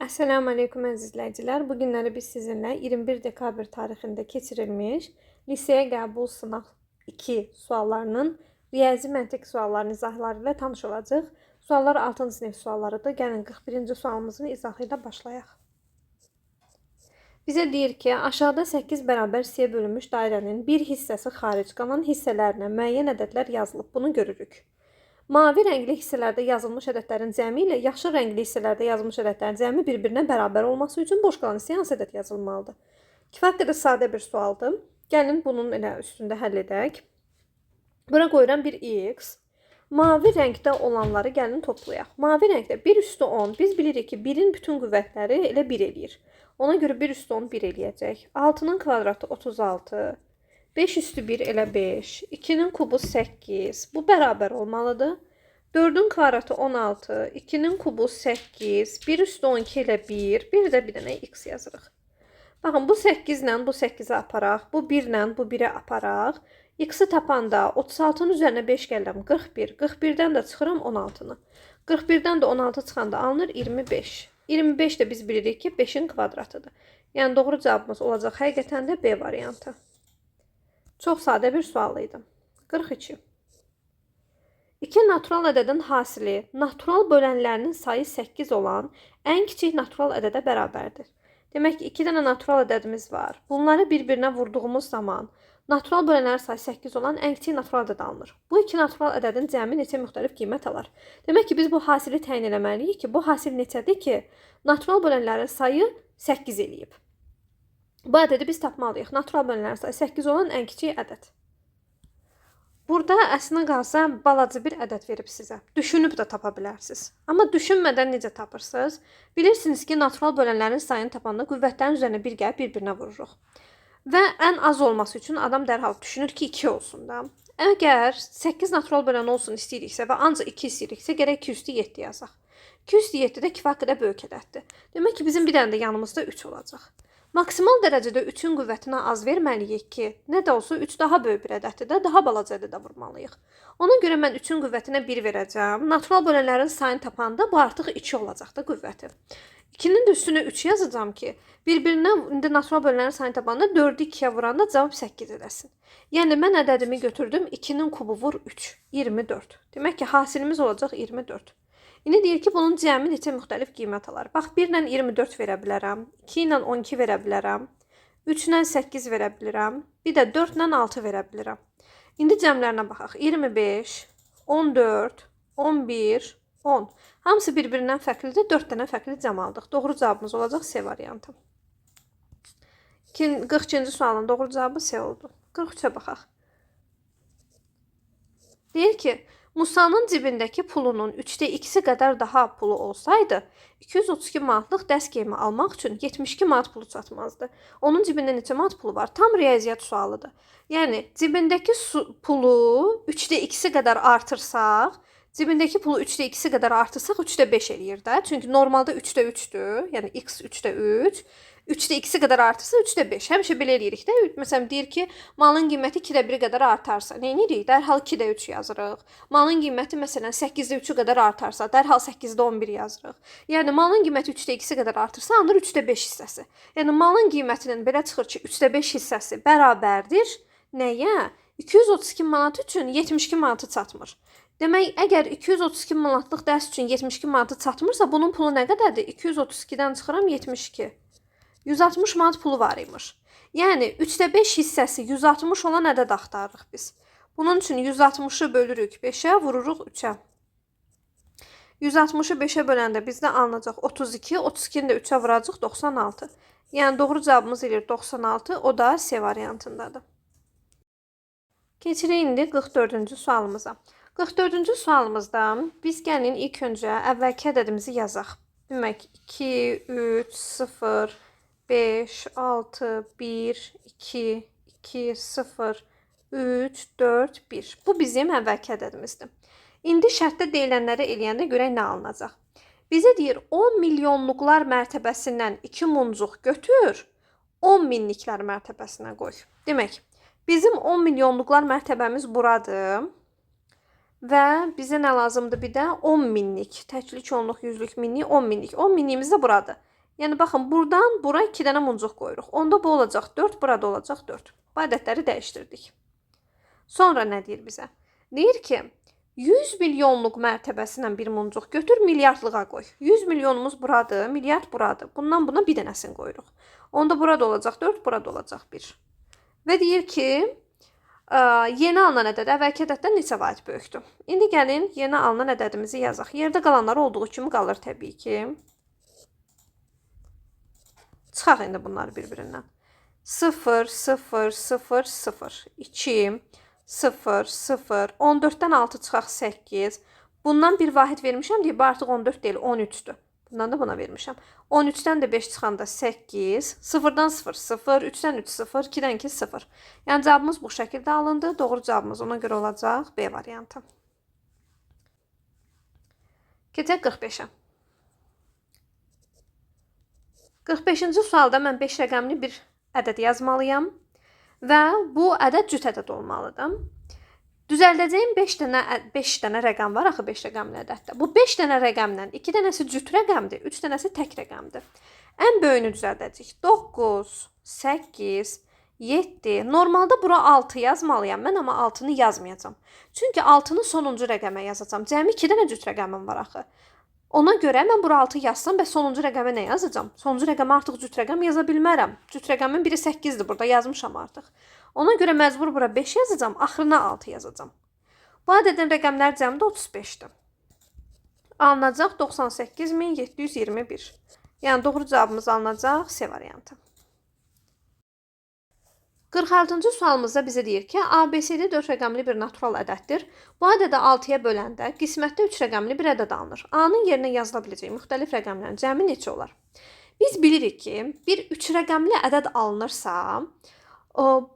Esselamu Aleyküm əziz izləyicilər. Bu günləri biz sizinlə 21 dekabr tarixində keçirilmiş liseye qəbul sınaq 2 suallarının riyazi məntiq suallarının izahları ilə tanış olacağıq. Suallar 6-cı sinif suallarıdır. Gəlin 41-ci sualımızın izahı ilə başlayaq. Bizə deyir ki, aşağıda 8 bərabər C bölünmüş dairənin bir hissəsi xaric qalan hissələrinə müəyyən ədədlər yazılıb. Bunu görürük. Mavi rəngli hissələrdə yazılmış ədədlərin cəmi ilə yaşıl rəngli hissələrdə yazılmış ədədlərin cəmi bir-birinə bərabər olması üçün boş qalan hissəyə hansı ədəd yazılmalıdır? Kifayət qədər sadə bir sualdır. Gəlin bunun elə üstündə həll edək. Bura qoyuram bir x. Mavi rəngdə olanları gəlin toplayaq. Mavi rəngdə 1 üstü 10. Biz bilirik ki, 1-in bütün qüvvətləri elə 1 eləyir. Ona görə 1 üstü 10 1 eləyəcək. 6-nın kvadratı 36. 5 üstü 1 elə 5. 2-nin kubu 8. Bu bərabər olmalıdır. 4-ün kvadratı 16. 2-nin kubu 8. 1 üstü 12 elə 1. Bir də bir dənə x yazırıq. Baxın, bu 8 ilə bu 8-i aparaq. Bu 1 ilə bu 1-i aparaq. X-i tapanda 36-nın üzərinə 5 gəlirəm 41. 41-dən də çıxıram 16-nı. 41-dən də 16 çıxanda alınır 25. 25 də biz bilirik ki, 5-in kvadratıdır. Yəni doğru cavabımız olacaq həqiqətən də B variantı. Çox sadə bir sual idi. 42. İki natural ədədin hasili natural bölənlərinin sayı 8 olan ən kiçik natural ədədə bərabərdir. Demək ki, 2 dənə natural ədədimiz var. Bunları bir-birinə vurduğumuz zaman natural bölənlərin sayı 8 olan ən kiçik natural ədəd alınır. Bu iki natural ədədin cəmi neçə müxtəlif qiymət alar? Demək ki, biz bu hasili təyin eləməliyik ki, bu hasil neçədir ki, natural bölənlərin sayı 8 eləyib. Bu ədədi biz tapmalıyıq. Natural bölənlərin sayı 8 olan ən kiçik ədəd. Burada əslində qalsa balaca bir ədəd verib sizə. Düşünüb də tapa bilərsiniz. Amma düşünmədən necə tapırsınız? Bilirsiniz ki, natural bölənlərin sayını tapanda qüvvətlərin üzərinə bir gəlib bir-birinə vururuq. Və ən az olması üçün adam dərhal düşünür ki, 2 olsun da. Əgər 8 natural bölən olsun istəyiriksə və ancaq 2 istəyiriksə, gərək 2 üstü 7 yazaq. 2 üstü 7 də kifayət qədər böyük ədəddir. Demək ki, bizim bir dənə də yanımızda 3 olacaq. Maksimal dərəcədə 3-ün qüvvətinə az verməliyik ki, nə də olsa 3 daha böyük bir ədəddir də, daha balaca ədədə vurmalıyıq. Ona görə mən 3-ün qüvvətinə 1 verəcəm. Natural bölənlərin sayını tapanda bu artıq 2 olacaq da qüvvəti. 2-nin də üstünə 3 yazacağam ki, bir-birinə indi natural bölənlərin sayını tapanda 4-ü 2-yə vuranda cavab 8 edəsin. Yəni mən ədədimi götürdüm, 2-nin kubu vur 3, 24. Demək ki, hasilimiz olacaq 24. İndi deyir ki, bunun cəmi neçə müxtəlif qiymət alar. Bax, 1 ilə 24 verə bilərəm, 2 ilə 12 verə bilərəm, 3 ilə 8 verə bilirəm, bir də 4 ilə 6 verə bilirəm. İndi cəmlərinə baxaq. 25, 14, 11, 10. Hamısı bir-birindən fərqlidir, 4 dənə fərqli cəm aldıq. Doğru cavabımız olacaq C variantı. 42-ci sualın doğru cavabı C oldu. 43-ə baxaq. Deyir ki, Musa'nın cibindəki pulunun 3də 2-si qədər daha pulu olsaydı, 232 manatlıq dərs geyimi almaq üçün 72 manat pulu çatmazdı. Onun cibində neçə manat pulu var? Tam riyaziyyat sualıdır. Yəni, cibindəki pulu 3də 2-si qədər artırsaq, cibindəki pulu 3də 2-si qədər artırsaq 3də 5 eləyir də. Çünki normalda 3də 3-dür. Yəni, x 3də 3. 3də 2-si qədər artırsa 3də 5. Həmişə belə eləyirik də. Məsələn, deyir ki, malın qiyməti 2də 1 qədər artarsa, nə edirik? Dərhal 2də 3 yazırıq. Malın qiyməti məsələn 8də 3 qədər artarsa, dərhal 8də 11 yazırıq. Yəni malın qiyməti 3də 2-si qədər artırsa, alınır 3də 5 hissəsi. Yəni malın qiymətinin belə çıxır ki, 3də 5 hissəsi bərabərdir nəyə? 232 manat üçün 72 manatı çatmır. Demək, əgər 232 manatlıq dərs üçün 72 manatı çatmırsa, bunun pulu nə qədərdir? 232-dən çıxıram 72. 160 manat pulu var imiş. Yəni 3də 5 hissəsi 160 olan ədəd axtarırıq biz. Bunun üçün 160-ı bölürük 5-ə, vururuq 3-ə. 160-ı 5-ə böləndə bizdə alınacaq 32, 32-ni də 3-ə vuracaq 96. Yəni doğru cavabımız eləyir 96, o da C variantındadır. Keçirik indi 44-cü sualımıza. 44-cü sualımızda biz gəlin ilk öncə əvvəlki ədədimizi yazaq. Demək 2, 3, 0, 5, 6, 1, 2, 2, 0, 3, 4, 1. Bu bizim əvvəlki ədədimizdir. İndi şərtdə deyilənləri eləyəndə görək nə alınacaq. Bizə deyir 10 milyonluqlar mərtəbəsindən 2 muncuq götür, 10 minliklər mərtəbəsinə qoy. Demək, bizim 10 milyonluqlar mərtəbəmiz buradır. Və bizə nə lazımdır bir də? 10 minlik. Təklik, onluq, yüzlük, minlik, 10 minlik. 10 minliyimiz də buradır. Yəni baxın, buradan bura 2 dənə muncuq qoyuruq. Onda bu olacaq 4, burada olacaq 4. Bu ədədləri dəyişdirdik. Sonra nə deyir bizə? Deyir ki, 100 milyonluq mərtəbəsindən bir muncuq götür, milyardlığa qoy. 100 milyonumuz buradır, milyard buradır. Bundan buna bir dənəsini qoyuruq. Onda burada olacaq 4, burada olacaq 1. Və deyir ki, yeni alınan ədəd əvvəlki ədəddən neçə vahid böyükdür? İndi gəlin, yeni alınan ədədimizi yazaq. Yerdə qalanlar olduğu kimi qalır təbii ki. Çıxaq indi bunları bir-birindən. 0, 0, 0, 0, 2, 0, 0, 14-dən 6 çıxaq 8. Bundan bir vahid vermişəm deyə, bu artıq 14 deyil, 13-dür. Bundan da buna vermişəm. 13-dən də 5 çıxanda 8, 0-dan 0, 0, 3-dən 3, 0, 2-dən 2, 0. Yəni cavabımız bu şəkildə alındı. Doğru cavabımız ona görə olacaq B variantı. Keçək 45-ə. 45-ci sualda mən 5 rəqəmli bir ədəd yazmalıyam və bu ədəd cüt ədəd olmalıdır. Düzəldəcəyim 5 dənə rəqəm var axı 5 rəqəmli ədəddə. Bu 5 dənə rəqəmdən 2 dənəsi cüt rəqəmdir, 3 dənəsi tək rəqəmdir. Ən böyüyünü düzəldəcəyik. 9, 8, 7. Normalda bura 6 yazmalıyam mən, amma 6-nı yazmayacağam. Çünki 6-nı sonuncu rəqəmə yazacağam. Cəmi 2 dənə cüt rəqəmim var axı. Ona görə mən bura 6 yazsam, bəs sonuncu rəqəmə nə yazacağam? Sonuncu rəqəmə artıq cüt rəqəm yaza bilmərəm. Cüt rəqəmin biri 8-dir, burada yazmışam artıq. Ona görə məcbur bura 5 yazacağam, axırına 6 yazacağam. Bu ədədin rəqəmlər cəmdə 35-dir. Alınacaq 98.721. Yəni doğru cavabımız alınacaq C variantı. 46-cı sualımızda bizə deyir ki, ABCD 4 rəqəmli bir natural ədəddir. Bu ədədə 6-ya böləndə qismətdə 3 rəqəmli bir ədəd alınır. A-nın yerinə yazıla biləcək müxtəlif rəqəmlərin cəmi neçə olar? Biz bilirik ki, bir 3 rəqəmli ədəd alınırsa,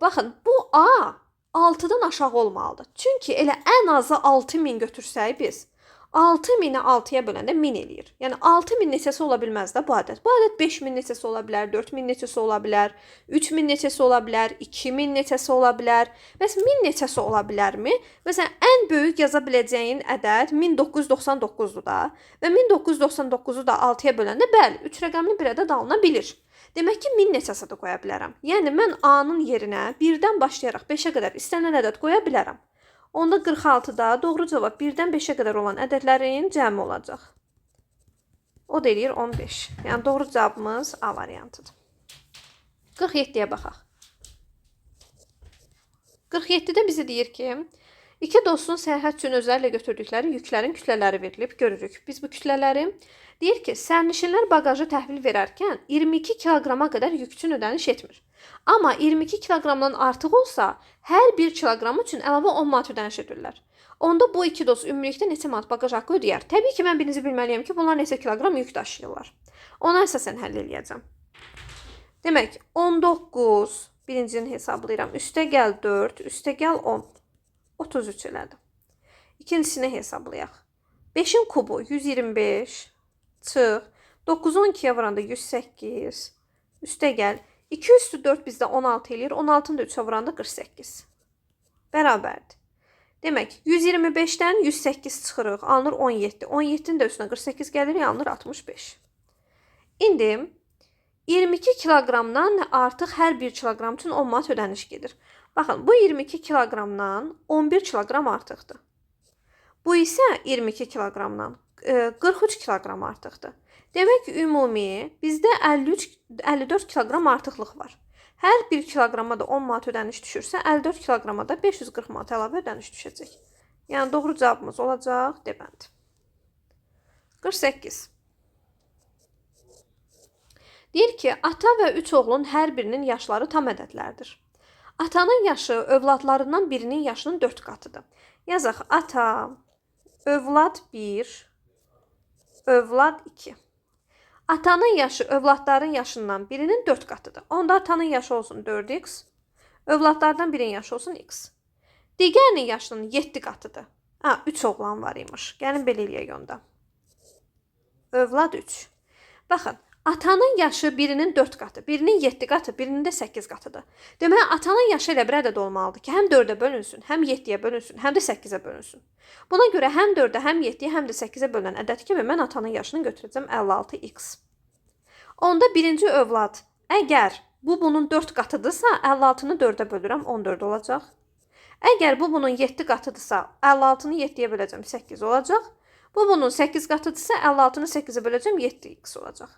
baxın, bu A 6-dan aşağı olmalıdır. Çünki elə ən azı 6000 götürsək biz, 6000-i 6-ya böləndə 1000 eləyir. Yəni 6000 neçəsi ola bilməz də bu ədəd. Bu ədəd 5000 neçəsi ola bilər, 4000 neçəsi ola bilər, 3000 neçəsi ola bilər, 2000 neçəsi ola bilər. Bəs 1000 neçəsi ola bilərmi? Məsələn, ən böyük yaza biləcəyin ədəd 1999-dur da. Və 1999-u da 6-ya böləndə bəli, 3 rəqəmli bir ədəd alına bilir. Demək ki, 1000 neçəsi də qoya bilərəm. Yəni mən A-nın yerinə 1-dən başlayaraq 5-ə qədər istənilən ədəd qoya bilərəm. Onda 46-da doğru cavab 1-dən 5-ə qədər olan ədədlərin cəmi olacaq. O da eləyir 15. Yəni doğru cavabımız A variantıdır. 47-yə baxaq. 47-də bizə deyir ki, iki dostun səyahət üçün özlərlə götürdükləri yüklərin kütlələri verilib, görürük. Biz bu kütlələri deyir ki, sərnişinlər bagajı təhvil verərkən 22 kiloqrama qədər yük üçün ödəniş etmir. Amma 22 kiloqramdan artıq olsa, hər 1 kiloqram üçün əlavə 10 manat ödəniş edirlər. Onda bu iki dost ümumilikdə neçə manat bagaj haqqı ödəyər? Təbii ki, mən birinci bilməliyəm ki, bunlar neçə kiloqram yük daşıyırlar. Ona əsasən həll eləyəcəm. Demək, 19, birincini hesablayıram. Üstəgəl 4, üstəgəl 10. 33 elədim. İkincisini hesablayaq. 5-in kubu 125, çıx. 9-u 12-yə vuranda 108, üstəgəl 2 üstü 4 bizdə 16 eləyir. 16-nı da 3-ə vuranda 48. Bərabərdir. Demək, 125-dən 108 çıxırıq, alınır 17. 17-nin də üstünə 48 gəlir, alınır 65. İndi 22 kiloqramdan artıq hər 1 kiloqram üçün 10 manat ödəniş gedir. Baxın, bu 22 kiloqramdan 11 kiloqram artıqdır. Bu isə 22 kiloqramdan 43 kiloqram artıqdır. Demək ki, ümumi bizdə 54 kiloqram artıqlıq var. Hər 1 kiloqrama da 10 manat ödəniş düşürsə, 54 kiloqrama da 540 manat əlavə ödəniş düşəcək. Yəni doğru cavabımız olacaq D bəndi. 48. Deyir ki, ata və 3 oğlun hər birinin yaşları tam ədədlərdir. Atanın yaşı övladlarından birinin yaşının 4 qatıdır. Yazaq, ata, övlad 1, övlad 2. Atanın yaşı övladların yaşından birinin 4 qatıdır. Onda atanın yaşı olsun 4x, övladlardan birinin yaşı olsun x. Digərinin yaşının 7 qatıdır. 3 oğlan var imiş. Gəlin belə eləyək onda. Övlad 3. Baxın, atanın yaşı birinin 4 qatı, birinin 7 qatı, birinin də 8 qatıdır. Demək, atanın yaşı elə bir ədəd olmalıdır ki, həm 4-ə bölünsün, həm 7-yə bölünsün, həm də 8-ə bölünsün. Buna görə həm 4-ə, həm 7-yə, həm də 8-ə bölünən ədəd kimi mən atanın yaşını götürəcəm 56x. Onda birinci övlad. Əgər bu bunun 4 qatıdırsa, 56-nı 4-ə bölürəm, 14 olacaq. Əgər bu bunun 7 qatıdırsa, 56-nı 7-yə böləcəm, 8 olacaq. Bu bunun 8 qatıdırsa, 56-nı 8-ə böləcəm, 7x olacaq.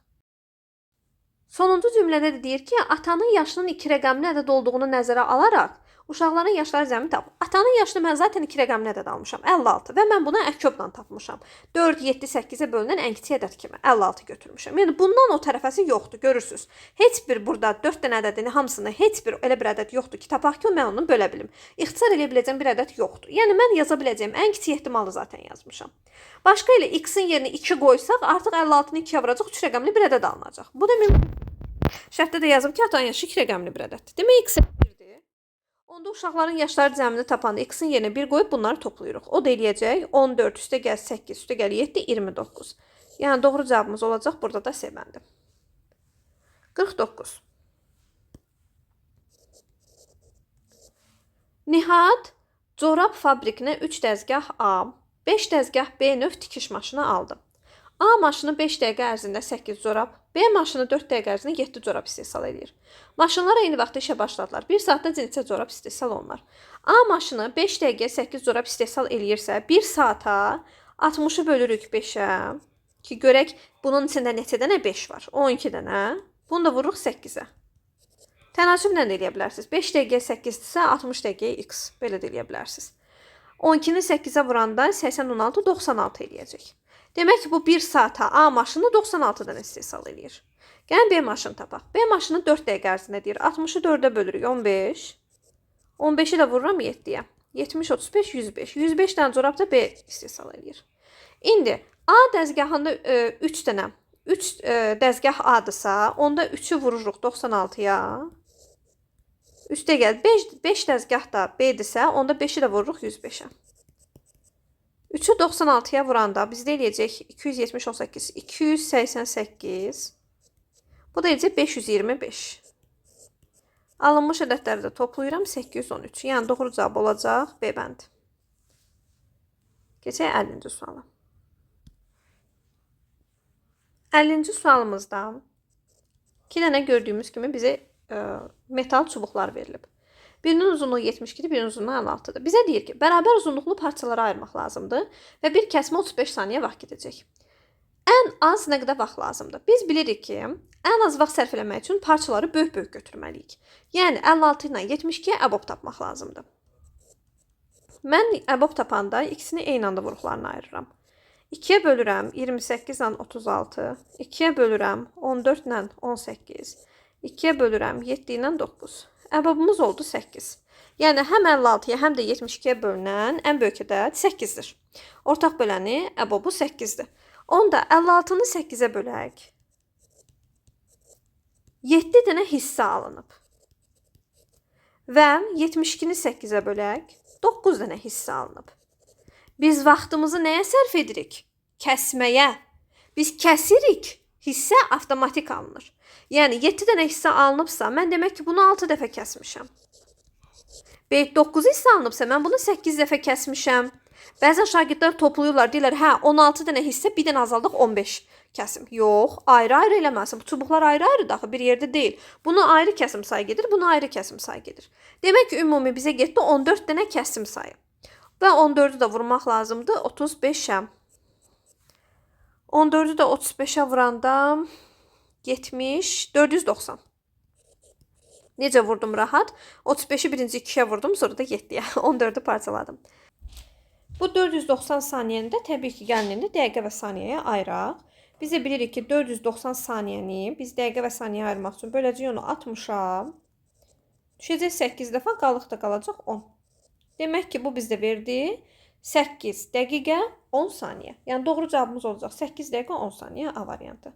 Sonuncu cümlədə də deyir ki, atanın yaşının 2 rəqəmli ədəd olduğunu nəzərə alaraq, uşaqların yaşları cəmi tap. Atanın yaşını mən zaten 2 rəqəmli ədəd almışam, 56 və mən buna əkobla tapmışam. 4, 7, 8-ə bölünən ən kiçik ədəd kimi 56 götürmüşəm. Yəni bundan o tərəfəsi yoxdur, görürsüz. Heç bir burada 4 dənə ədədin hamısını heç bir elə bir ədəd yoxdur ki, tapaq ki, mən onu bölə bilim. İxtisar edə biləcəyim bir ədəd yoxdur. Yəni mən yaza biləcəyim ən kiçik ehtimalı zaten yazmışam. Başqa ilə x-in yerinə 2 qoysaq, artıq 56-nı 2-yə vuracaq, 3 rəqəmli bir ədəd alınacaq. Bu da mümkün. Şərtdə də yazıb ki, atanın yaşı 2 rəqəmli bir ədəddir. Demək x 1-dir. Onda uşaqların yaşları cəmini tapanda x-in yerinə 1 qoyub bunları toplayırıq. O da eləyəcək 14 üstə gəl 8 üstə gəl 7 29. Yəni doğru cavabımız olacaq burada da C bəndi. 49. Nihat corab fabrikinə 3 dəzgah A, 5 dəzgah B növ tikiş maşını aldı. A maşını 5 dəqiqə ərzində 8 corab, B maşını 4 dəqiqə ərzində 7 corab istehsal edir. Maşınlar eyni vaxtda işə başladılar. 1 saatda neçə corab istehsal olunur? A maşını 5 dəqiqəyə 8 corab istehsal eləyirsə, 1 saata 60-ı bölürük 5-ə ki, görək bunun içində neçə dənə 5 var? 12 dənə. Bunu da vururuq 8-ə. Tənasüblə də eləyə bilərsiniz. 5 dəqiqəyə 8-dirsə, 60 dəqiqəyə x. Belə də eləyə bilərsiniz. 12-ni 8-ə vuranda 80, 16, 96 eləyəcək. Demək ki, bu 1 saata A maşını 96 dənə istehsal edir. Gəlin B maşını tapaq. B maşını 4 dəqiqə ərzində deyir. 60-ı 4-ə bölürük 15. 15-i də vururam 7-yə. 70, 35, 105. 105 dənə corab da B istehsal edir. İndi A dəzgahında 3 dənə 3 dəzgah A-dırsa, onda 3-ü vururuq 96-ya. Üstə gəl 5 dəzgah da B-dirsə, onda 5-i də vururuq 105-ə. 3-ü 96-ya vuranda bizdə eləyəcək 270, 18, 288. Bu da eləyəcək 525. Alınmış ədədləri də toplayıram 813. Yəni doğru cavab olacaq B bəndi. Keçək 50-ci suala. 50-ci sualımızda 2 dənə gördüyümüz kimi bizə metal çubuqlar verilib. Birinin uzunluğu 72-dir, birinin uzunluğu 56-dır. Bizə deyir ki, bərabər uzunluqlu parçalara ayırmaq lazımdır və bir kəsmə 35 saniyə vaxt gedəcək. Ən az nə qədər vaxt lazımdır? Biz bilirik ki, ən az vaxt sərf eləmək üçün parçaları böyük-böyük götürməliyik. Yəni 56 ilə 72-yə əbob tapmaq lazımdır. Mən əbob tapanda ikisini eyni anda vuruqlarına ayırıram. 2-yə bölürəm 28 ilə 36, 2-yə bölürəm 14 ilə 18, 2-yə bölürəm 7 ilə 9. Əbobumuz oldu 8. Yəni həm 56-ya, həm də 72-yə bölünən ən böyük ədəd 8-dir. Ortaq böləni əbobu 8-dir. Onda 56-nı 8-ə bölək. 7 dənə hissə alınıb. Və 72-ni 8-ə bölək. 9 dənə hissə alınıb. Biz vaxtımızı nəyə sərf edirik? Kəsməyə. Biz kəsirik. Hissə avtomatik alınır. Yəni 7 dənə hissə alınıbsa, mən demək ki, bunu 6 dəfə kəsmişəm. 9 hissə alınıbsa, mən bunu 8 dəfə kəsmişəm. Bəzən şagirdlər toplayırlar, deyirlər, hə, 16 dənə hissə, bir dənə azaldıq 15 kəsim. Yox, ayrı-ayrı eləməsin. Bu çubuqlar ayrı-ayrı daxı, bir yerdə deyil. Bunu ayrı kəsim sayı gedir, bunu ayrı kəsim sayı gedir. Demək ki, ümumi bizə getdi 14 dənə kəsim sayı. Və 14-ü də vurmaq lazımdır 35-ə. 14-ü də 35-ə vuranda 70, 490. Necə vurdum rahat? 35-i birinci 2-yə vurdum, sonra da 7-yə. 14-ü parçaladım. Bu 490 saniyəni də təbii ki, gəlinini dəqiqə və saniyəyə ayıraq. Biz də bilirik ki, 490 saniyəni biz dəqiqə və saniyəyə ayırmaq üçün böləcəyik onu 60-a. Düşəcək 8 dəfə, qalıq da qalacaq 10. Demək ki, bu bizdə verdi 8 dəqiqə 10 saniyə. Yəni doğru cavabımız olacaq 8 dəqiqə 10 saniyə A variantı.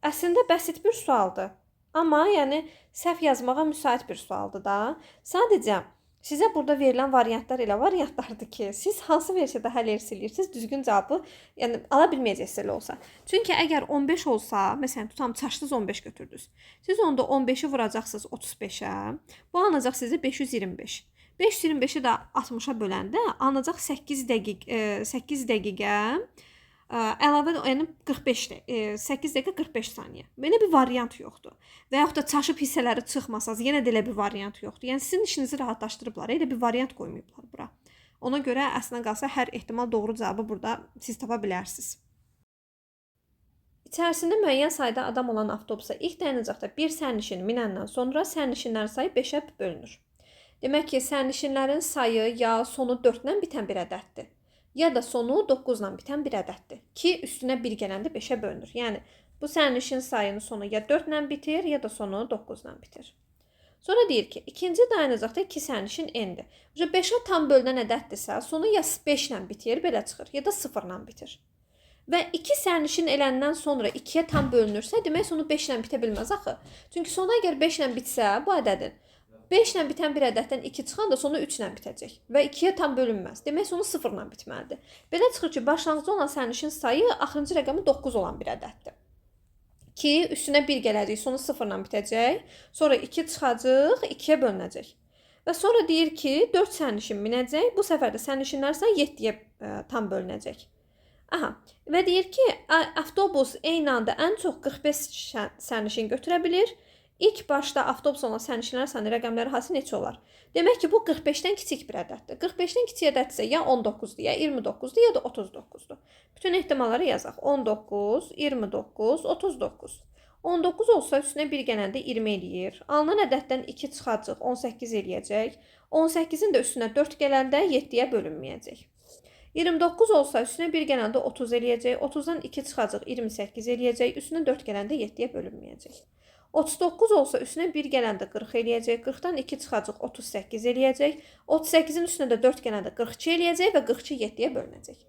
Əslində bəsit bir sualdır. Amma yəni səhv yazmağa müsait bir sualdır da. Sadəcə sizə burada verilən variantlar elə variantlardır ki, siz hansı versiyada həll edirsiniz, düzgün cavabı yəni ala bilməyəcəksiniz elə olsa. Çünki əgər 15 olsa, məsələn tutam çaşdınız 15 götürdünüz. Siz onda 15-i vuracaqsınız 35-ə. Bu alınacaq sizə 525. 525-i də 60-a böləndə alınacaq 8 dəqiqə əlavə yəni 45-dir. 8 dəqiqə 45 saniyə. Belə bir variant yoxdur. Və yaxud da çaşıb hissələri çıxmasanız, yenə də elə bir variant yoxdur. Yəni sizin işinizi rahatlaşdırıblar. Elə bir variant qoymayıblar bura. Ona görə əslində qalsa hər ehtimal doğru cavabı burada siz tapa bilərsiniz. İçərisində müəyyən sayda adam olan avtobusa ilk dayanacaqda bir sərnişin minəndən sonra sərnişinlərin sayı 5-ə bölünür. Demək ki, sərnişinlərin sayı ya sonu 4-lə bitən bir ədəddir, ya da sonu 9-la bitən bir ədəddir ki, üstünə 1 gələndə 5-ə bölünür. Yəni, bu sərnişin sayının sonu ya 4-lə bitir, ya da sonu 9-la bitir. Sonra deyir ki, ikinci dayanacaqda 2 sərnişin n-dir. 5-ə tam bölünən ədəddirsə, sonu ya 5-lə bitir, belə çıxır, ya da 0-la bitir. Və 2 sərnişin eləndən sonra 2-yə tam bölünürsə, demək sonu 5-lə bitə bilməz axı. Çünki sonu əgər 5-lə bitsə, bu ədədin 5-lə bitən bir ədəddən 2 çıxanda sonu 3-lə bitəcək və 2-yə tam bölünməz. Demək sonu 0-la bitməlidir. Belə çıxır ki, başlanğıcda olan sərnişin sayı axırıncı rəqəmi 9 olan bir ədəddir. Ki, üstünə 1 gələcək, sonu 0-la bitəcək. Sonra 2 çıxacaq, 2-yə bölünəcək. Və sonra deyir ki, 4 sərnişin minəcək. Bu səfər də sərnişinlər sayı 7-yə tam bölünəcək. Aha, və deyir ki, avtobus eyni anda ən çox 45 sərnişin götürə bilir. İlk başda avtobus olan sərnişinlər sayının rəqəmləri hansı neçə olar? Demək ki, bu 45-dən kiçik bir ədəddir. 45-dən kiçik ədəddirsə ya 19-dur, ya 29-dur, ya da 39-dur. Bütün ehtimalları yazaq. 19, 29, 39. 19 olsa üstünə 1 gələndə 20 eləyir. Alınan ədəddən 2 çıxacaq, 18 eləyəcək. 18-in də üstünə 4 gələndə 7-yə bölünməyəcək. 29 olsa üstünə 1 gələndə 30 eləyəcək, 30-dan 2 çıxacaq 28 eləyəcək, üstünə 4 gələndə 7-yə bölünməyəcək. 39 olsa üstünə 1 gələndə 40 eləyəcək, 40-dan 2 çıxacaq 38 eləyəcək, 38-in üstünə də 4 gələndə 42 eləyəcək və 42 7-yə bölünəcək.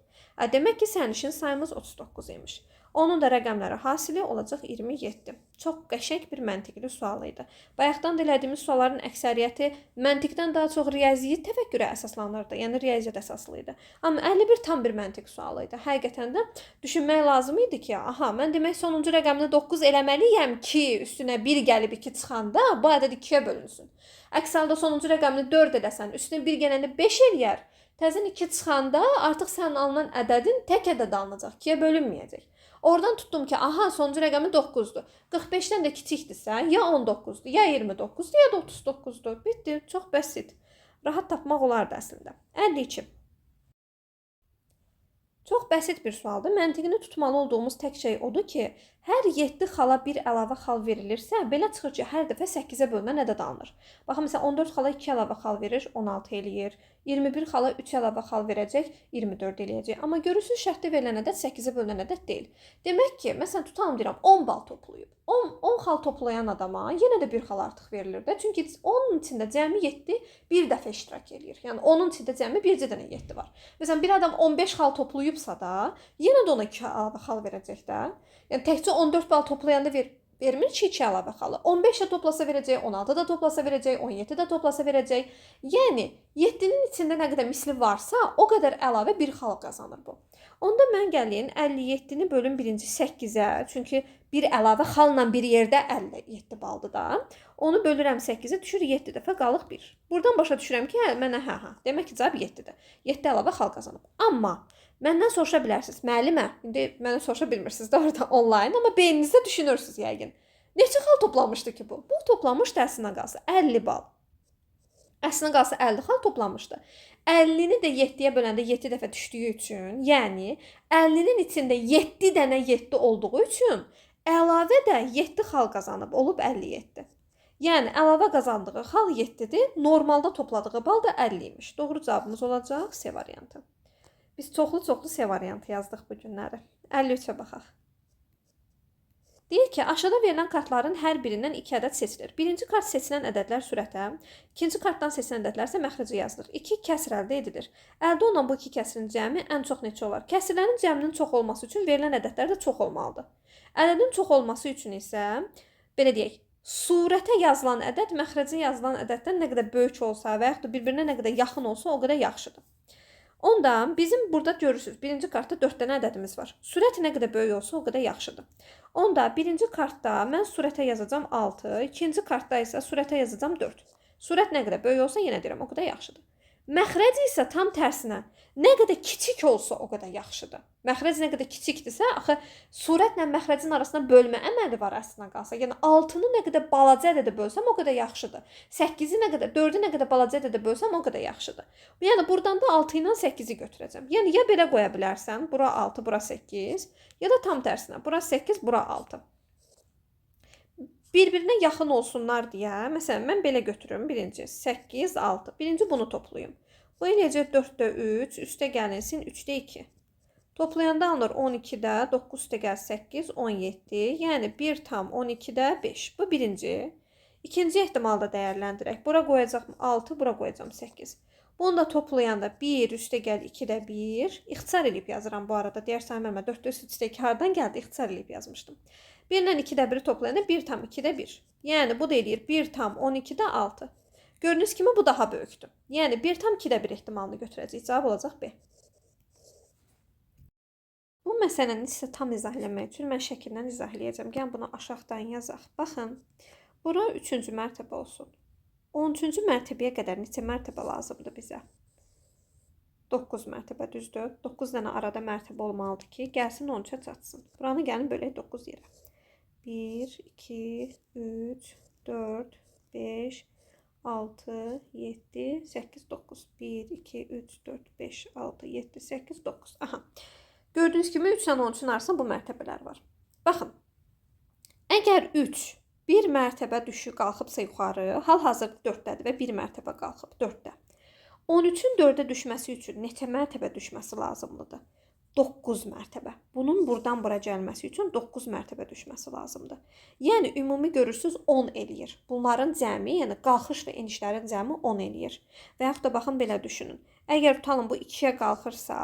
Demək ki, sərnişin sayımız 39 imiş. Onun da rəqəmləri hasili olacaq 27. Çox qəşəng bir məntiqli sual idi. Bayaqdan da elədiyimiz sualların əksəriyyəti məntiqdən daha çox riyaziyyat təfəkkürə əsaslanırdı. Yəni riyaziyyat əsaslı idi. Amma 51 tam bir məntiq sualı idi. Həqiqətən də düşünmək lazım idi ki, aha, mən demək sonuncu rəqəmini 9 eləməliyəm ki, üstünə 1 gəlib 2 çıxanda bu ədəd 2-yə bölünsün. Əks halda sonuncu rəqəmini 4 edəsən, üstünə 1 gələndə 5 eləyər. Təzən 2 çıxanda artıq sənin alınan ədədin tək ədəd alınacaq, 2-yə bölünməyəcək. Oradan tutdum ki, aha, sonuncu rəqəmi 9-dur. 45-dən də kiçikdirsə, ya 19-dur, ya 29-dur, ya da 39-dur. Bitdi, çox bəsit. Rahat tapmaq olardı əslində. 52. Çox bəsit bir sualdır. Məntiqini tutmalı olduğumuz tək şey odur ki, hər 7 xala bir əlavə xal verilirsə, belə çıxır ki, hər dəfə 8-ə bölünən ədəd alınır. Baxın, məsələn, 14 xala 2 əlavə xal verir, 16 eləyir. 21 xala 3 əlavə xal verəcək, 24 eləyəcək. Amma görürsünüz, şərtdə verilən ədəd 8-ə bölünən ədəd deyil. Demək ki, məsələn, tutalım deyirəm, 10 bal toplayıb. 10 xal toplayan adama yenə də 1 xal artıq verilir də. Çünki onun içində cəmi 7 bir dəfə iştirak eləyir. Yəni, onun içində cəmi bircə dənə 7 var. Məsələn, bir adam 15 xal toplayıbsa da, yenə də ona 2 əlavə xal verəcək də. Yəni, təkcə 14 bal toplayanda vermir ki, 2 əlavə xalı. 15 də toplasa verəcək, 16 da toplasa verəcək, 17 də toplasa verəcək. Yəni, 7-nin içində nə qədər misli varsa, o qədər əlavə 1 xal qazanır bu. Onda mən gəlin 57-ni bölün birinci 8-ə, çünki bir əlavə xalla bir yerdə 57 baldır da. Onu bölürəm 8-ə, düşür 7 dəfə, qalıq 1. Buradan başa düşürəm ki, mənə demək ki, cavab 7-dir. 7 əlavə xal qazanıb. Amma məndən soruşa bilərsiniz, müəllimə, indi mənə soruşa bilmirsiniz də orada onlayn, amma beyninizdə düşünürsünüz yəqin. Neçə xal toplanmışdı ki bu? Bu toplanmışdı əslində qalsa 50 bal. Əslində qalsa 50 xal toplanmışdı. 50-ni də 7-yə böləndə 7 dəfə düşdüyü üçün, yəni 50-nin içində 7 dənə 7 olduğu üçün əlavə də 7 xal qazanıb, olub 57. Yəni əlavə qazandığı xal 7-dir, normalda topladığı bal da 50 imiş. Doğru cavabımız olacaq C variantı. Biz çoxlu C variantı yazdıq bu günləri. 53-ə baxaq. Deyir ki, aşağıda verilən kartların hər birindən 2 ədəd seçilir. Birinci kart seçilən ədədlər sürətə, ikinci kartdan seçilən ədədlər isə məxrəcə yazılır. 2 kəsr əldə edilir. Əldə olunan bu 2 kəsrin cəmi ən çox neçə olar? Kəsrlərin cəminin çox olması üçün verilən ədədlər də çox olmalıdır. Ədədin çox olması üçün isə, belə deyək, surətə yazılan ədəd məxrəcə yazılan ədəddən nə qədər böyük olsa və yaxud da bir-birinə nə qədər yaxın olsa, o qədər yaxşıdır. Ondan bizim burada görürsünüz, birinci kartda 4 dənə ədədimiz var. Sürət nə qədər böyük olsa, o qədər yaxşıdır. Onda birinci kartda mən sürətə yazacağam 6, ikinci kartda isə sürətə yazacağam 4. Sürət nə qədər böyük olsa, yenə deyirəm, o qədər yaxşıdır. Məxrəc isə tam tərsinə. Nə qədər kiçik olsa o qədər yaxşıdır. Məxrəc nə qədər kiçikdirsə, axı surətlə məxrəcin arasında bölmə əməli var əslində qalsa. Yəni 6-nı nə qədər balaca ədədə bölsəm o qədər yaxşıdır. 8-i nə qədər, 4-ü nə qədər balaca ədədə bölsəm o qədər yaxşıdır. Yəni buradan da 6 ilə 8-i götürəcəm. Yəni ya belə qoya bilərsən, bura 6, bura 8, ya da tam tərsinə, bura 8, bura 6. Bir-birinə yaxın olsunlar deyə, məsələn, mən belə götürürüm. Birinci 8, 6. Birinci bunu toplayım. Bu eləcək 4-də 3, üstə gəlinsin 3-də 2. Toplayanda alınır 12-də, 9 üstə gəl 8, 17. Yəni 1 tam 12-də 5. Bu birinci. İkinci ehtimalda dəyərləndirək. Bura qoyacaq 6, bura qoyacam 8. Bunu da toplayanda 1 üstə gəl 2-də 1. İxtisar edib yazıram bu arada. Deyərsən mənə 4-də 3 üstə 2 hardan gəldi? İxtisar edib yazmışdım. 1 ilə 2-də 1-i toplayanda 1 tam 2-də 1. Yəni bu da eləyir 1 tam 12-də 6. Gördüyünüz kimi bu daha böyükdür. Yəni 1 tam 2-də 1 ehtimalını götürəcəyik. Cavab olacaq B. Bu məsələni sizə tam izah eləmək üçün mən şəkildən izah eləyəcəm. Gəlin bunu aşağıdan yazaq. Baxın, bura 3-cü mərtəbə olsun. 13-cü mərtəbəyə qədər neçə mərtəbə lazımdır bizə? 9 mərtəbə, düzdür? 9 dənə arada mərtəbə olmalıdır ki, gəlsin 13-ə çatsın. Buranı gəlin bölək 9 yerə. 1, 2, 3, 4, 5, 6, 7, 8, 9. 1, 2, 3, 4, 5, 6, 7, 8, 9. Aha. Gördüyünüz kimi 3 ilə 13-ün arasında bu mərtəbələr var. Baxın, əgər 3 bir mərtəbə düşüb qalxıbsa yuxarı, hal-hazırda 4-dədir və bir mərtəbə qalxıb 4-də. 13-ün 4-ə düşməsi üçün neçə mərtəbə düşməsi lazımlıdır? 9 mərtəbə. Bunun buradan bura gəlməsi üçün 9 mərtəbə düşməsi lazımdır. Yəni ümumi görürsüz 10 eləyir. Bunların cəmi, yəni qalxış və enişlərin cəmi 10 eləyir. Və yaxud da baxın belə düşünün. Əgər tutalım bu 2-yə qalxırsa,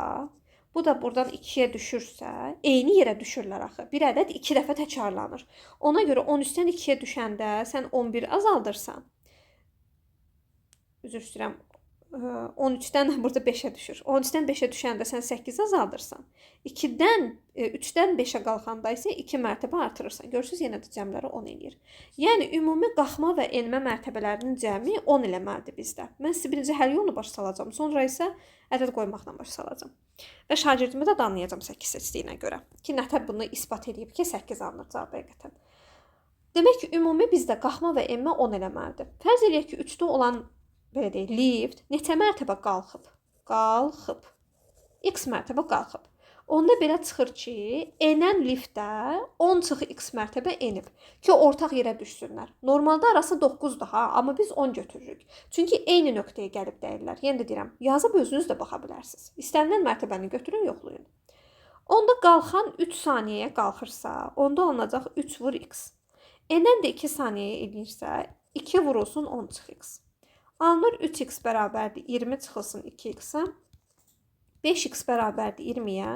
bu da buradan 2-yə düşürsə, eyni yerə düşürlər axı. Bir ədəd 2 dəfə təkrarlanır. Ona görə 13-dən 2-yə düşəndə sən 11 azaldırsan. Üzr istəyirəm. 13-dən burada 5-ə düşür. 13-dən 5-ə düşəndə sən 8 azaldırsan. 2-dən 3-dən 5-ə qalxanda isə 2 mərtəbə artırırsan. Görürsüz, yenə də cəmləri 10 eləyir. Yəni ümumi qalxma və enmə mərtəbələrinin cəmi 10 eləməlidir bizdə. Mən sizə birinci həll yolunu başa salacağam. Sonra isə ədəd qoymaqla başa salacağam. Və şagirdimi də danlayacağam 8 seçdiyinə görə. Ki, nətər bunu isbat edib ki, 8 alınır cavab həqiqətən. Demək ki, ümumi bizdə qalxma və enmə 10 eləməlidir. Fərz eləyək ki, 3-də olan belə deyək, lift neçə mərtəbə qalxıb? Qalxıb. X mərtəbə qalxıb. Onda belə çıxır ki, enən liftdə 10 çıxı x mərtəbə enib ki, ortaq yerə düşsünlər. Normalda arası 9-dur ha, amma biz 10 götürürük. Çünki eyni nöqtəyə gəlib dəyirlər. Yenə də deyirəm, yazıb özünüz də baxa bilərsiniz. İstənilən mərtəbəni götürün, yoxlayın. Onda qalxan 3 saniyəyə qalxırsa, onda alınacaq 3 vur x. Enən də 2 saniyəyə eləyirsə, 2 vurulsun 10 çıx x. Alınır 3x bərabərdir 20 çıxılsın 2x-ə. 5x bərabərdir 20-yə.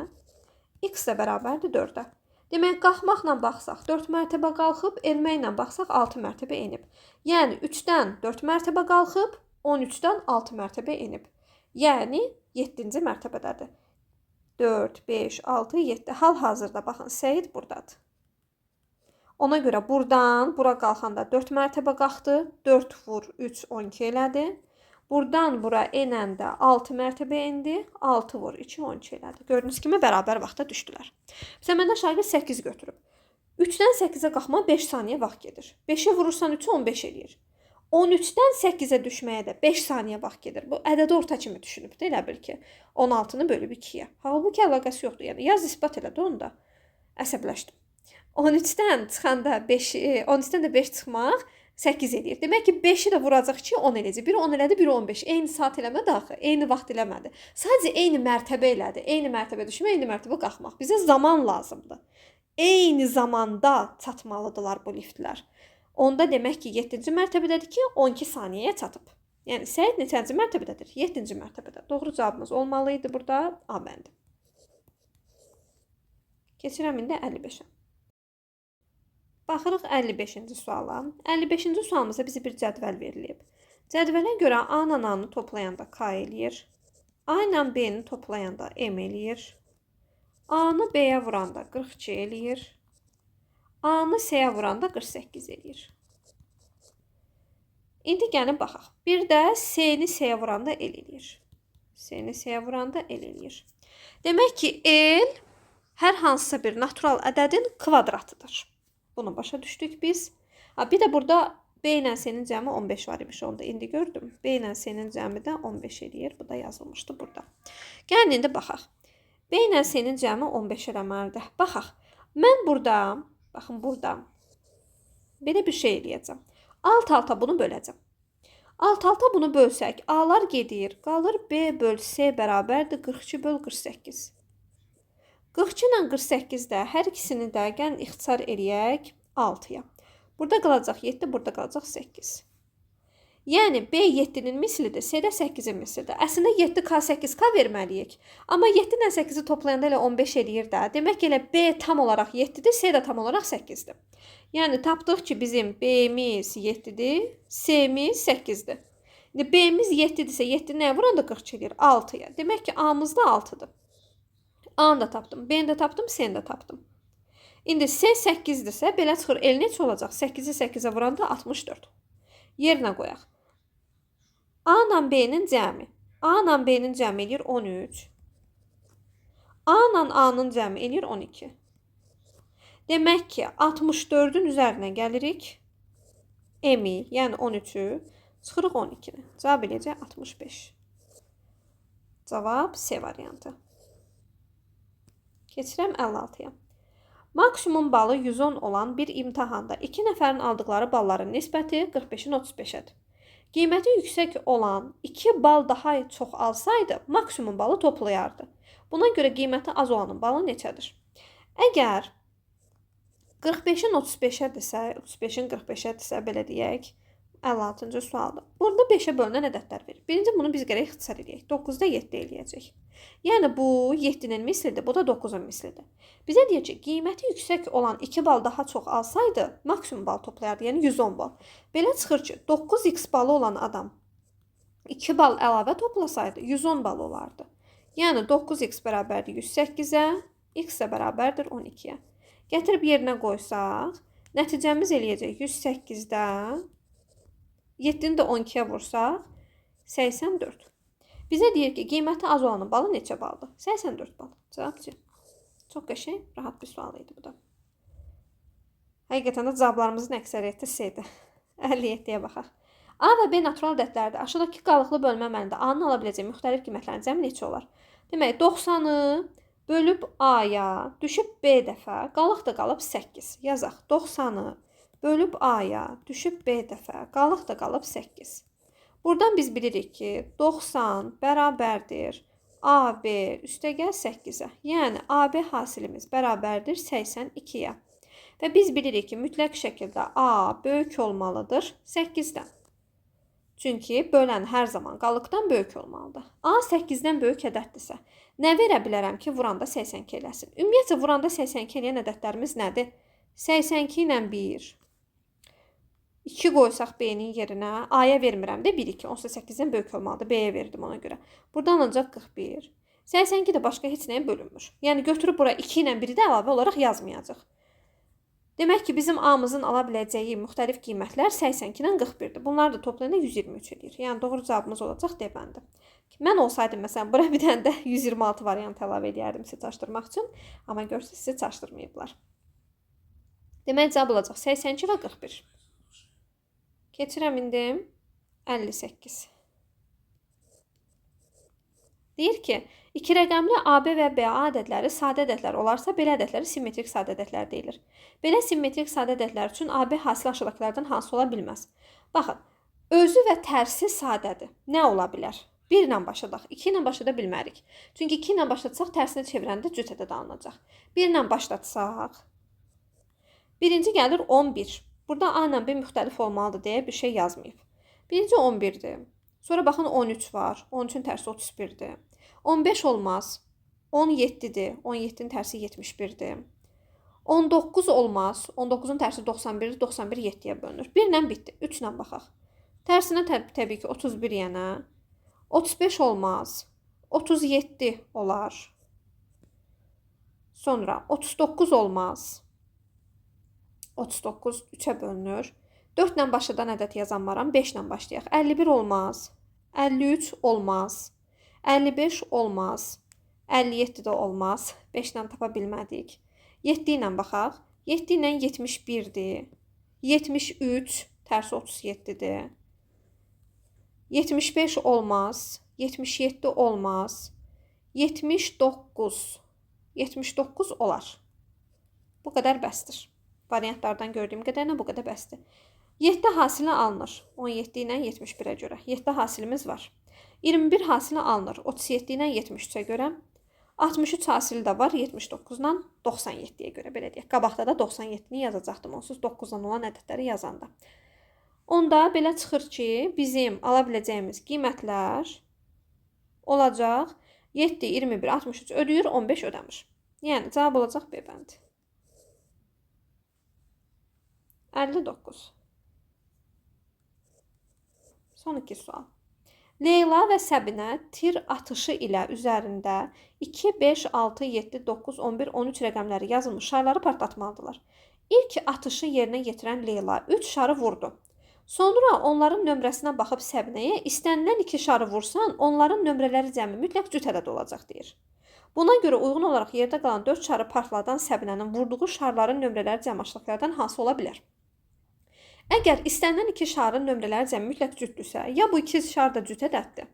X də bərabərdir 4-ə. Demək, qalxmaqla baxsaq 4 mərtəbə qalxıb, enməklə baxsaq 6 mərtəbə enib. Yəni 3-dən 4 mərtəbə qalxıb, 13-dən 6 mərtəbə enib. Yəni 7-ci mərtəbədədir. 4, 5, 6, 7. Hal-hazırda baxın, Səid buradadır. Ona görə buradan bura qalxanda 4 mərtəbə qalxdı. 4 vur 3, 12 elədi. Buradan bura enəndə 6 mərtəbə endi. 6 vur 2, 12 elədi. Gördüyünüz kimi bərabər vaxta düşdülər. Məsələn, məndə şagird 8 götürüb. 3-dən 8-ə qalxma 5 saniyə vaxt gedir. 5-ə vurursan 3-ü 15 eləyir. 13-dən 8-ə düşməyə də 5 saniyə vaxt gedir. Bu ədədi orta kimi düşünüb də elə bil ki, 16-nı bölüb 2-yə. Halbuki əlaqəsi yoxdur. Yəni yaz isbat elədi onu da. Əsəbləşdim. 13-dən çıxanda 5, 13-dən də 5 çıxmaq 8 edir. Demək ki, 5-i də vuracaq ki, 10 eləyəcək. Biri 10 elədi, biri 15. Eyni saat eləmədi axı, eyni vaxt eləmədi. Sadəcə eyni mərtəbə elədi. Eyni mərtəbə düşmə, eyni mərtəbə qalxmaq. Bizə zaman lazımdır. Eyni zamanda çatmalıdırlar bu liftlər. Onda demək ki, 7-ci mərtəbədədir ki, 12 saniyəyə çatıb. Yəni Səid neçənci mərtəbədədir? 7-ci mərtəbədə. Doğru cavabımız olmalı idi burada. A bəndi. Keçirəm indi 55-ə. Baxırıq 55-ci suala. 55-ci sualımızda bizə bir cədvəl verilib. Cədvələ görə A ilə A-nı toplayanda K eləyir. A ilə B-ni toplayanda M eləyir. A-nı B-yə vuranda 42 eləyir. A-nı S-yə vuranda 48 eləyir. İndi gəlin baxaq. Bir də S-ni S-yə vuranda el eləyir. S-ni S-yə vuranda el eləyir. Demək ki, el hər hansısa bir natural ədədin kvadratıdır. Bunu başa düşdük biz. Bir də burada B ilə S-nin cəmi 15 var imiş. Onu da indi gördüm. B ilə S-nin cəmi də 15 eləyir. Bu da yazılmışdı burada. Gəlin indi baxaq. B ilə S-nin cəmi 15 eləməlidir. Baxaq. Mən burada, baxın burada belə bir şey eləyəcəm. Alt-alta bunu böləcəm. Alt-alta bunu bölsək, A-lar gedir. Qalır B böl S bərabərdir 42 böl 48. 42 ilə 48 də hər ikisini də gəlin ixtisar eləyək 6-ya. Burada qalacaq 7, burada qalacaq 8. Yəni B 7-nin mislidir, S də 8-in mislidir. Əslində 7K 8K verməliyik. Amma 7 ilə 8-i toplayanda elə 15 eləyir də. Demək ki, elə B tam olaraq 7-dir, S də tam olaraq 8-dir. Yəni tapdıq ki, bizim B-miz 7-dir, S-miz 8-dir. İndi B-miz 7-dirsə 7 nəyə vuranda 42 eləyir? 6-ya. Demək ki, A-mız da 6-dır. A-nı da tapdım, B-ni də tapdım, S-ni də tapdım. İndi S 8-dirsə, belə çıxır, el neçə olacaq? 8-i 8-ə vuranda 64. Yerinə qoyaq. A ilə B-nin cəmi. A ilə B-nin cəmi eləyir 13. A ilə A-nın cəmi eləyir 12. Demək ki, 64-ün üzərinə gəlirik. M-i, yəni 13-ü, çıxırıq 12-ni. Cavab eləyəcək 65. Cavab C variantı. Keçirəm 56-ya. Maksimum balı 110 olan bir imtahanda 2 nəfərin aldıqları balların nisbəti 45-in 35-ədir. Qiyməti yüksək olan 2 bal daha çox alsaydı, maksimum balı toplayardı. Buna görə qiyməti az olanın balı neçədir? Əgər 45-in 35-ədirsə, 35-in 45-ədirsə, belə deyək, 56-cı sualdır. Burada 5-ə bölünən ədədlər verir. Birinci bunu biz gərək ixtisar edək. 9-da 7 eləyəcək. Yəni bu 7-nin mislidir, bu da 9-un mislidir. Bizə deyəcək, qiyməti yüksək olan 2 bal daha çox alsaydı, maksimum bal toplayardı, yəni 110 bal. Belə çıxır ki, 9x balı olan adam 2 bal əlavə toplasaydı, 110 bal olardı. Yəni 9x bərabərdir 108-ə, x də bərabərdir 12-yə. Gətirib yerinə qoysaq, nəticəmiz eləyəcək 108-də 7-ni də 12-yə vursaq, 84. Bizə deyir ki, qiyməti az olanın balı neçə baldır? 84 bal. Cavab C. Çox qəşəng, rahat bir sual idi bu da. Həqiqətən də cavablarımızın əksəriyyəti C-dir. 57-yə baxaq. A və B natural ədədlərdir. Aşağıdakı qalıqlı bölmə əməlində A-nın ala biləcəyi müxtəlif qiymətlərin cəmi neçə olar? Demək, 90-ı bölüb A-ya, düşüb B dəfə, qalıq da qalıb 8. Yazaq, 90-ı bölüb A-ya, düşüb B dəfə, qalıq da qalıb 8. Buradan biz bilirik ki, 90 bərabərdir AB üstəgəl 8-ə. Yəni, AB hasilimiz bərabərdir 82-yə. Və biz bilirik ki, mütləq şəkildə A böyük olmalıdır 8-dən. Çünki bölən hər zaman qalıqdan böyük olmalıdır. A 8-dən böyük ədəddirsə, nə verə bilərəm ki, vuranda 82 eləsin? Ümumiyyətlə, vuranda 82 eləyən ədədlərimiz nədir? 82 ilə 1. 2 qoysaq B-nin yerinə, A-ya vermirəm də 1, 2. 18-dən böyük olmalıdır. B-yə verdim ona görə. Buradan ancaq 41. 82 də başqa heç nəyə bölünmür. Yəni, götürüb bura 2 ilə 1-i də əlavə olaraq yazmayacaq. Demək ki, bizim A-mızın ala biləcəyi müxtəlif qiymətlər 82-dən 41-dir. Bunlar da toplayanda 123 edir. Yəni, doğru cavabımız olacaq D bəndi. Mən olsaydım, məsələn, bura bir dənə də 126 variant əlavə edərdim sizi çaşdırmaq üçün. Amma görürsünüz, sizi çaşdırmayıblar. Demək, cavab olacaq 82 və 41. Keçirəm indi 58. Deyir ki, 2 rəqəmli AB və BA ədədləri sadə ədədlər olarsa, belə ədədləri simmetrik sadə ədədlər deyilir. Belə simmetrik sadə ədədlər üçün AB hasili aşağıdakılardan hansı ola bilməz? Baxın, özü və tərsi sadədir. Nə ola bilər? 1 ilə başladaq, 2 ilə başlada bilmərik. Çünki 2 ilə başlatsaq, tərsini çevirəndə cüt ədəd alınacaq. 1 ilə başlatsaq, birinci gəlir 11. Burada A ilə B müxtəlif olmalıdır deyə bir şey yazmayıb. Birinci 11-dir. Sonra baxın 13 var. 13-ün tərsi 31-dir. 15 olmaz. 17-dir. 17-nin tərsi 71-dir. 19 olmaz. 19-un tərsi 91-dir. 91 7-yə bölünür. 1 ilə bitdi. 3 ilə baxaq. Tərsinə təbii ki 31 yenə. 35 olmaz. 37 olar. Sonra 39 olmaz. 39 3-ə bölünür. 4 ilə başladan ədəd yazanmaram. 5 ilə başlayaq. 51 olmaz. 53 olmaz. 55 olmaz. 57 də olmaz. 5 ilə tapa bilmədik. 7 ilə baxaq. 7 ilə 71-dir. 73 tərsi 37-dir. 75 olmaz. 77 olmaz. 79. 79 olar. Bu qədər bəsdir. Variantlardan gördüyüm qədərinə bu qədər bəsdir. 7 hasilə alınır. 17 ilə 71-ə görə. 7 hasilimiz var. 21 hasilə alınır. 37 ilə 73-ə görə. 63 hasili də var. 79 ilə 97-yə görə. Belə deyək. Qabaqda da 97-ni yazacaqdım. Onsuz 9-dan olan ədədləri yazanda. Onda belə çıxır ki, bizim ala biləcəyimiz qiymətlər olacaq 7, 21, 63 ödəyir, 15 ödəmir. Yəni, cavab olacaq B bəndi. 59. Son 2 sual. Leyla və Səbinə tir atışı ilə üzərində 2, 5, 6, 7, 9, 11, 13 rəqəmləri yazılmış şarları partlatmalıdırlar. İlk atışı yerinə yetirən Leyla 3 şarı vurdu. Sonra onların nömrəsinə baxıb Səbinəyə istənilən 2 şarı vursan, onların nömrələri cəmi mütləq cüt ədəd olacaq deyir. Buna görə uyğun olaraq yerdə qalan 4 şarı partladan Səbinənin vurduğu şarların nömrələri cəmi aşağıdakilərdən hansı ola bilər? Əgər istənilən 2 şarın nömrələri cəmi mütləq cütlüsə, ya bu 2 şar da cüt ədəddir,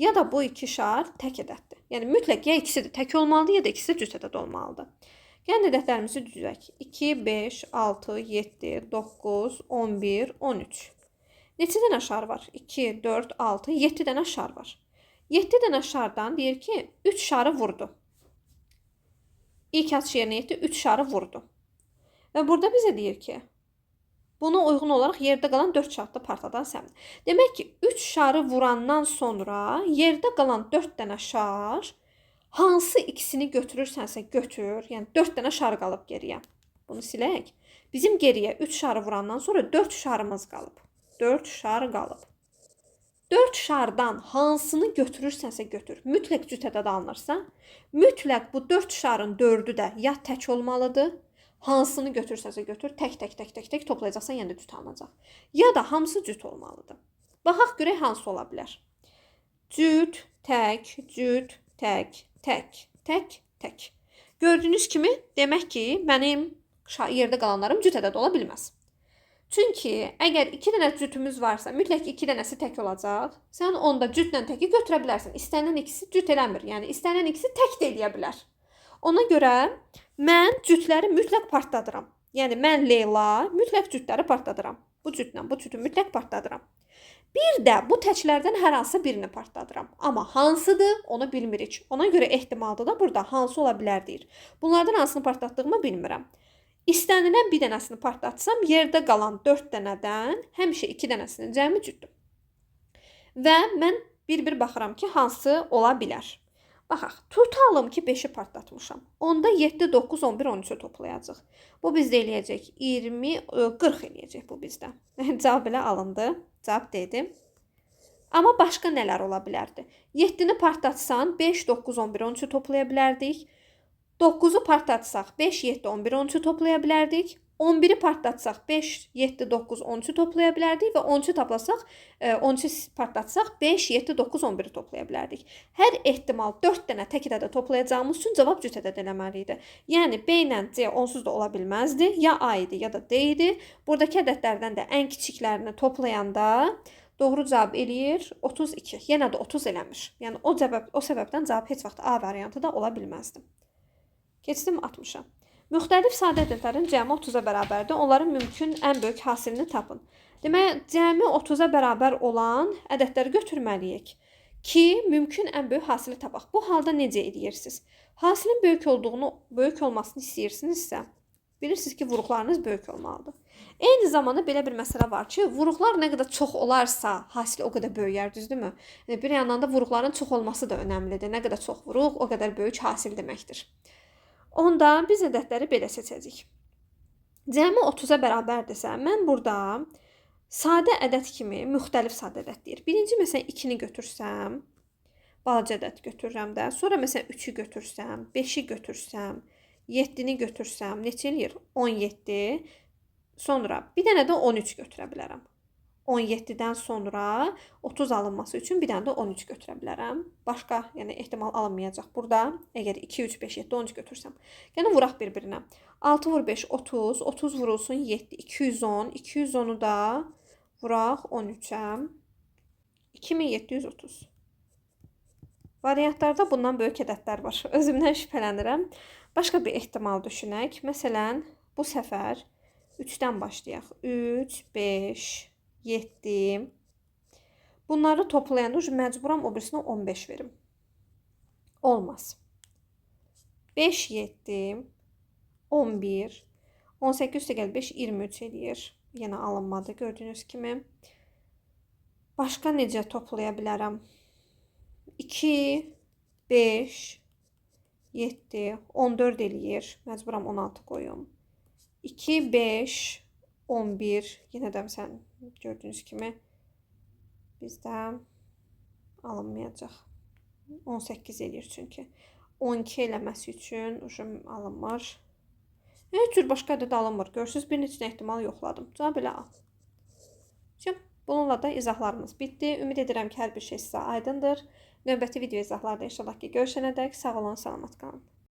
ya da bu 2 şar tək ədəddir. Yəni mütləq ya ikisi də tək olmalıdır, ya da ikisi də cüt ədəd olmalıdır. Gəlin ədədlərimizi düzək. 2, 5, 6, 7, 9, 11, 13. Neçə dənə şar var? 2, 4, 6, 7 dənə şar var. 7 dənə şardan deyir ki, 3 şarı vurdu. İlk atış yerinə yetdi, 3 şarı vurdu. Və burada bizə deyir ki, buna uyğun olaraq yerdə qalan 4 şartda partladan Səbinə. Demək ki, 3 şarı vurandan sonra yerdə qalan 4 dənə şar hansı ikisini götürürsənsə götür. Yəni 4 dənə şar qalıb geriyə. Bunu silək. Bizim geriyə 3 şarı vurandan sonra 4 şarımız qalıb. 4 şar qalıb. 4 şardan hansını götürürsənsə götür. Mütləq cüt ədəd alınırsa, mütləq bu 4 şarın 4-ü də ya tək olmalıdır. Hansını götürsənsə götür, tək toplayacaqsan, yəni də cüt alınacaq. Ya da hamısı cüt olmalıdır. Baxaq görək hansı ola bilər. Cüt, tək, cüt, tək, tək, tək, tək. Gördüyünüz kimi, demək ki, mənim yerdə qalanlarım cüt ədəd ola bilməz. Çünki əgər 2 dənə cütümüz varsa, mütləq 2 dənəsi tək olacaq. Sən onda cütlə təki götürə bilərsən. İstənilən ikisi cüt eləmir. Yəni istənilən ikisi tək də eləyə bilər. Ona görə mən cütləri mütləq partladıram. Yəni mən Leyla mütləq cütləri partladıram. Bu cütlə bu cütü mütləq partladıram. Bir də bu təklərdən hər hansı birini partladıram. Amma hansıdır, onu bilmirik. Ona görə ehtimalda da burada hansı ola bilər deyir. Bunlardan hansını partlatdığımı bilmirəm. İstənilən bir dənəsini partlatsam, yerdə qalan 4 dənədən həmişə 2 dənəsinin cəmi cütdür. Və mən bir-bir baxıram ki, hansı ola bilər. Baxaq, tutalım ki, 5-i partlatmışam. Onda 7, 9, 11, 13-ü toplayacaq. Bu bizdə eləyəcək 20, 40 eləyəcək bu bizdə. Cavab belə alındı. Cavab dedim. Amma başqa nələr ola bilərdi? 7-ni partlatsan, 5, 9, 11, 13-ü toplaya bilərdik. 9-u partlatsaq 5, 7, 11, 13-ü toplaya bilərdik. 11-i partlatsaq 5, 7, 9, 13-ü toplaya bilərdik və 13-ü taplasaq, 13-ü partlatsaq 5, 7, 9, 11-i toplaya bilərdik. Hər ehtimal 4 dənə tək ədədə toplayacağımız üçün cavab cüt ədəd eləməli idi. Yəni B ilə C onsuz da ola bilməzdi. Ya A idi, ya da D idi. Buradakı ədədlərdən də ən kiçiklərini toplayanda doğru cavab eləyir 32. Yenə də 30 eləmiş. Yəni o səbəbdən cavab heç vaxt A variantı da ola bilməzdi. Keçdim 60-a. Müxtəlif sadə ədədlərin cəmi 30-a bərabərdir. Onların mümkün ən böyük hasilini tapın. Demək, cəmi 30-a bərabər olan ədədləri götürməliyik ki, mümkün ən böyük hasili tapaq. Bu halda necə edirsiniz? Hasilin böyük olmasını istəyirsinizsə, bilirsiniz ki, vuruqlarınız böyük olmalıdır. Eyni zamanda belə bir məsələ var ki, vuruqlar nə qədər çox olarsa, hasil o qədər böyüyər, düzdürmü? Bir yandan da vuruqların çox olması da önəmlidir. Nə qədər çox vuruq, o qədər böyük hasil deməkdir. Onda biz ədədləri belə seçəcəyik. Cəmi 30-a bərabərdirsə, mən burada sadə ədəd kimi müxtəlif sadə ədəd deyir. Birinci məsələn 2-ni götürsəm, balaca ədəd götürürəm də. Sonra məsələn 3-ü götürsəm, 5-i götürsəm, 7-ni götürsəm, neçə eləyir? 17. Sonra bir dənə də 13 götürə bilərəm. 17-dən sonra 30 alınması üçün bir dənə də 13 götürə bilərəm. Başqa, yəni ehtimal alınmayacaq burada. Əgər 2, 3, 5, 7, 13 götürsəm. Yəni vuraq bir-birinə. 6 vur 5, 30. 30 vurulsun 7, 210. 210-u da vuraq 13-ə. 2730. Variantlarda bundan böyük ədədlər var. Özümdən şübhələnirəm. Başqa bir ehtimal düşünək. Məsələn, bu səfər 3-dən başlayaq. 3, 5, 7. Bunları toplayanda məcburam o birisinə 15 verim. Olmaz. 5, 7, 11, 18 üstə gəl 5, 23 eləyir. Yenə alınmadı gördüyünüz kimi. Başqa necə toplaya bilərəm? 2, 5, 7, 14 eləyir. Məcburam 16 qoyum. 2, 5, 11. Yenə də məsələn gördüyünüz kimi bizdə alınmayacaq. 18 eləyir çünki. 12 eləməsi üçün alınmır. Heç cür başqa ədəd alınmır. Görürsünüz, bir neçə ehtimal yoxladım. Cavab elə al. Bununla da izahlarımız bitdi. Ümid edirəm ki, hər bir şey sizə aydındır. Növbəti video izahlarda inşallah ki, görüşənədək sağ olun, salamat qalın.